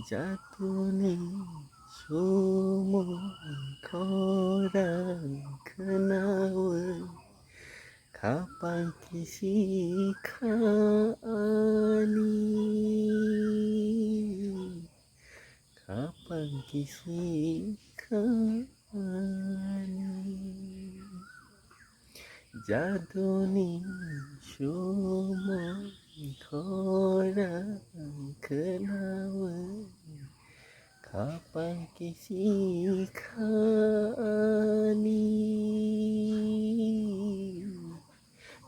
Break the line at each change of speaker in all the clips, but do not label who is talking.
যাতনি সময় খরাং kenauan kapan kisi khani kapan kisi khani যাদনি সময় খরাং kenauan kapan kisi khani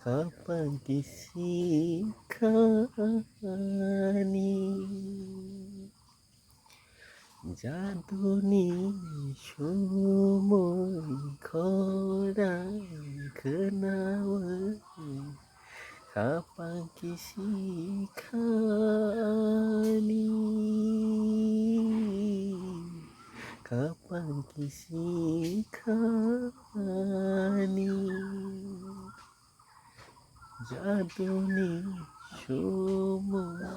kapan kisi khani যাদনি সময় খরাং kenauan kapan kisi khani kapan kisi khani যাদনি সময়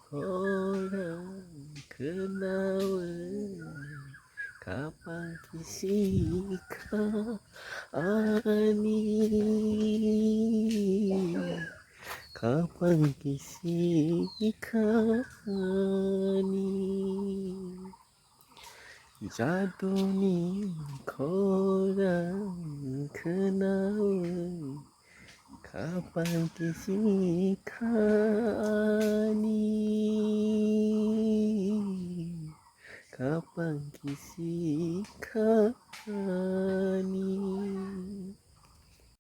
খরাং kenauan kapan kisi khani kapan kisi khani যাদনি খরাং kenauan kapan kisi khani kapan kisi khani